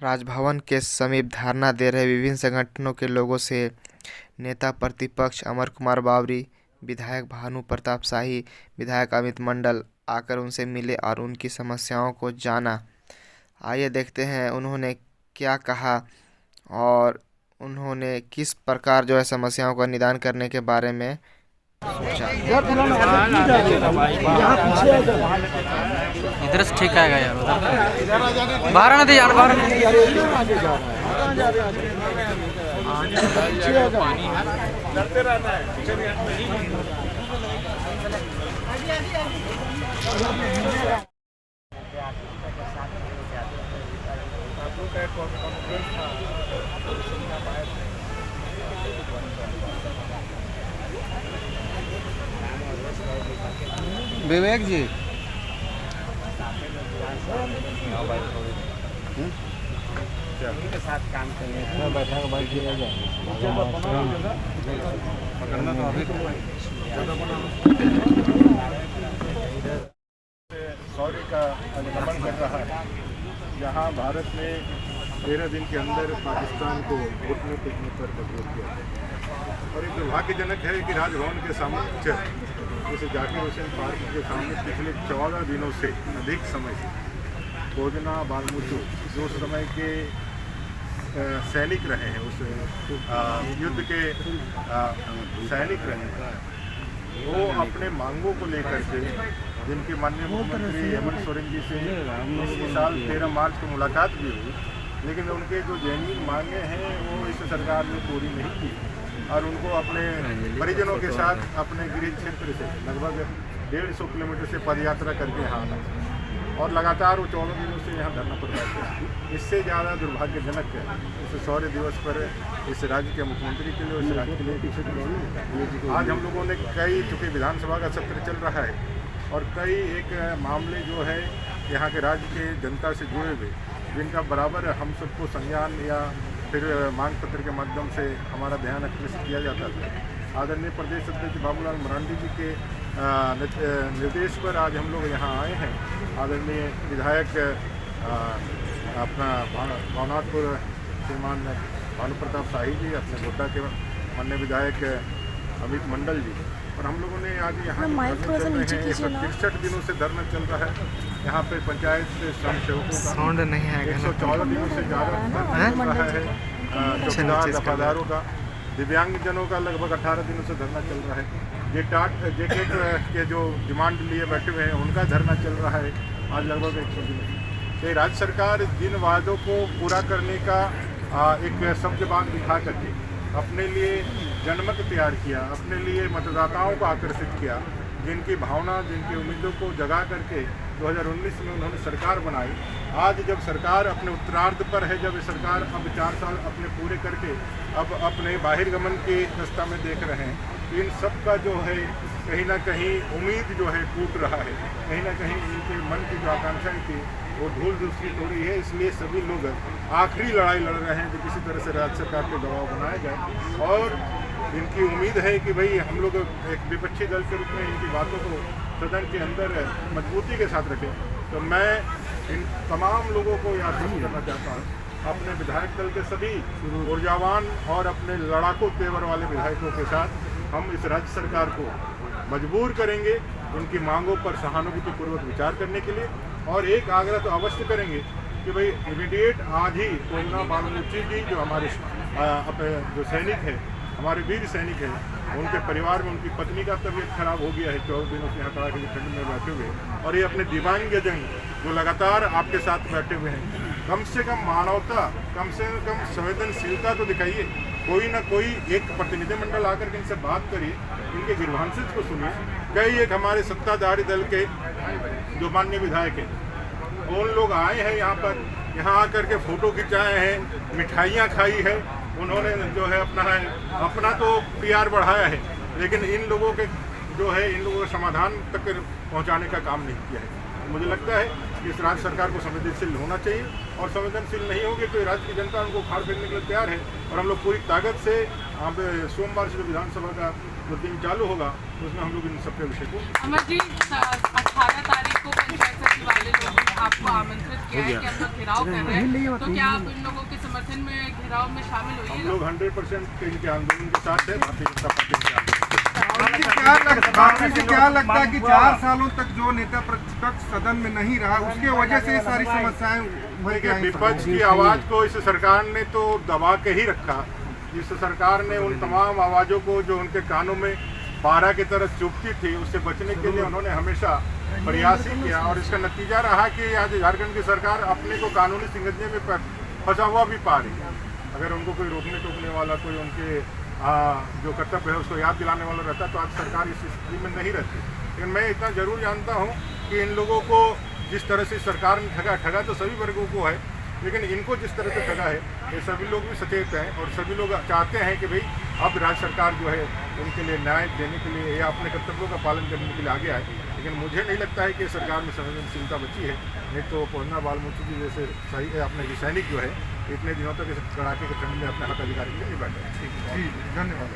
राजभवन के समीप धरना दे रहे विभिन्न संगठनों के लोगों से नेता प्रतिपक्ष अमर कुमार बावरी, विधायक भानु प्रताप शाही, विधायक अमित मंडल आकर उनसे मिले और उनकी समस्याओं को जाना। आइए देखते हैं उन्होंने क्या कहा और उन्होंने किस प्रकार जो है समस्याओं का निदान करने के बारे में सोचा। इधर से ठीक आएगा यार, उधर बाहर आना दे यार, बाहर विवेक जी के साथ काम करेंगे, बैठा के बैठ पकड़ना तो अभी सौर्य का अवलंबन कर रहा है, जहां भारत ने 13 दिन के अंदर पाकिस्तान को घुटने टेकने पर मजबूर किया। और एक दुर्भाग्यजनक है कि राजभवन के सामने जैसे जाकिर हुसैन पार्क के सामने पिछले 14 दिनों से अधिक समय से भोजना बालमूचू जो उस समय के सैनिक रहे हैं, उस युद्ध के सैनिक रहे हैं, वो अपने मांगों को लेकर के, जिनके माननीय मुख्यमंत्री हेमंत सोरेन जी से इसी साल 13 मार्च को मुलाकात भी हुई, लेकिन उनके जो जेन्युइन मांगे हैं वो इस सरकार ने पूरी नहीं की और उनको अपने परिजनों के साथ अपने गृह क्षेत्र से लगभग 150 किलोमीटर से पदयात्रा करके यहाँ आना और लगातार वो 14 दिनों से यहाँ धरना प्रदर्शन है। इससे ज़्यादा दुर्भाग्यजनक है इस शौर्य दिवस पर इस राज्य के मुख्यमंत्री के लिए, इस राज्य के लिए आज हम लोगों ने चूँकि विधानसभा का सत्र चल रहा है और कई एक मामले जो है यहाँ के राज्य के जनता से जुड़े हुए, जिनका बराबर हम सबको संज्ञान या फिर मांग पत्र के माध्यम से हमारा ध्यान आकर्षित किया जाता था। आदरणीय प्रदेश अध्यक्ष बाबूलाल मरांडी जी के निर्देश पर आज हम लोग यहाँ आए हैं। आदरणीय विधायक अपना भवनाथपुर श्रीमान भानु प्रताप शाही जी, अपने गोड्डा के माननीय विधायक अमित मंडल जी, और हम लोगों ने आज यहाँ 63 दिनों से धरना चल रहा है। यहाँ पे पंचायत स्वयं सेवकों का नहीं है 114 दिनों से ज़्यादा धरना चल रहा है, चौकीदार दफादारों का, दिव्यांगजनों का लगभग 18 दिनों से धरना चल रहा है। जेकेट के जो डिमांड लिए बैठे हुए हैं उनका धरना चल रहा है आज लगभग 100 दिनों से। राज्य सरकार जिन वादों को पूरा करने का एक शब्द बांध दिखा करके अपने लिए जनमत तैयार किया, अपने लिए मतदाताओं को आकर्षित किया, जिनकी भावना, जिनकी उम्मीदों को जगा करके 2019 में उन्होंने सरकार बनाई। आज जब सरकार अपने उत्तरार्ध पर है, जब सरकार अब 4 साल अपने पूरे करके अब अपने बहिर्गमन के रास्ता में देख रहे हैं, इन सब का जो है कहीं ना कहीं उम्मीद जो है टूट रहा है, कहीं ना कहीं इनके मन की जो आकांक्षाएं थी वो धूल दूसरी तोड़ी है। इसलिए सभी लोग आखिरी लड़ाई लड़ रहे हैं कि किसी तरह से राज्य सरकार पे दबाव बनाया जाए और इनकी उम्मीद है कि भाई हम लोग एक विपक्षी दल के रूप में इनकी बातों को सदन के अंदर मजबूती के साथ रखें। तो मैं इन तमाम लोगों को आश्वस्त करना चाहता हूँ, अपने विधायक दल के सभी ऊर्जावान और अपने लड़ाकू तेवर वाले विधायकों के साथ हम इस राज्य सरकार को मजबूर करेंगे उनकी मांगों पर सहानुभूतिपूर्वक विचार करने के लिए। और एक आग्रह तो अवश्य करेंगे कि भाई इमीडिएट आज ही कोयना बालमूची जी जो हमारे जो सैनिक है, हमारे वीर सैनिक हैं, उनके परिवार में उनकी पत्नी का तबीयत खराब हो गया है, 14 दिनों से यहाँ कड़ाके की ठंड में बैठे हुए, और ये अपने दिव्यांगजन जो लगातार आपके साथ बैठे हुए हैं, कम से कम मानवता, कम से कम संवेदनशीलता तो दिखाइए। कोई ना कोई एक प्रतिनिधिमंडल आकर के इनसे बात करिए, इनके ग्रीवांसेस को सुनिए। कई एक हमारे सत्ताधारी दल के जो माननीय विधायक हैं उन लोग आए हैं यहाँ पर, यहाँ आकर के फ़ोटो खिंचाए हैं, मिठाइयाँ खाई है, उन्होंने जो है अपना तो PR बढ़ाया है, लेकिन इन लोगों के जो है इन लोगों के समाधान तक पहुंचाने का काम नहीं किया है। मुझे लगता है कि इस राज्य सरकार को संवेदनशील होना चाहिए, और संवेदनशील नहीं होगी तो राज्य की जनता उनको उखाड़ फेंकने के लिए तैयार है। और हम लोग पूरी ताकत से सोमवार से जो विधानसभा का जो दिन चालू होगा उसमें हम लोग इन सबके विषय को अमर जी 18 तारीख को पंचायत सचिवालय आपको आमंत्रित किया है कि हम लोग घेराव कर रहे हैं, तो क्या आप इन लोगों के समर्थन में घेराव में शामिल हम होइएगा? लोग 100% इनके आंदोलन के साथ है। भारतीय जनता पार्टी के आंदोलन के साथ। क्या लगता है कि 4 सालों तक जो नेता प्रतिपक्ष सदन में नहीं रहा, उसके वजह से ये सारी समस्याएं उभर के आई? विपक्ष की आवाज को इस सरकार ने तो दबा के ही रखा। इस सरकार ने उन तमाम आवाज़ों को जो उनके कानों में पारा की तरह चुभती थी, उससे बचने के लिए उन्होंने हमेशा प्रयास ही किया, और इसका नतीजा रहा कि आज झारखंड की सरकार अपने को कानूनी सिंगजने में फंसा हुआ भी पा रही है। अगर उनको कोई रोकने टोकने वाला, कोई उनके जो कर्तव्य है उसको याद दिलाने वाला रहता तो आज सरकार इस स्थिति में नहीं रहती। लेकिन मैं इतना जरूर जानता हूँ कि इन लोगों को जिस तरह से सरकार ने ठगा तो सभी वर्गों को है, लेकिन इनको जिस तरह से ठगा है ये सभी लोग भी सचेत हैं, और सभी लोग चाहते हैं कि भाई अब राज्य सरकार जो है उनके लिए न्याय देने के लिए या अपने कर्तव्यों का पालन करने के लिए आगे आए। लेकिन मुझे नहीं लगता है कि सरकार में संवेदनशीलता बची है, नहीं तो पहुंचना बालमूर्ति जी जैसे सही अपने सैनिक जो है इतने दिनों तक इस कड़ाके के ठंड में अपने हक अधिकार के लिए बैठे। धन्यवाद।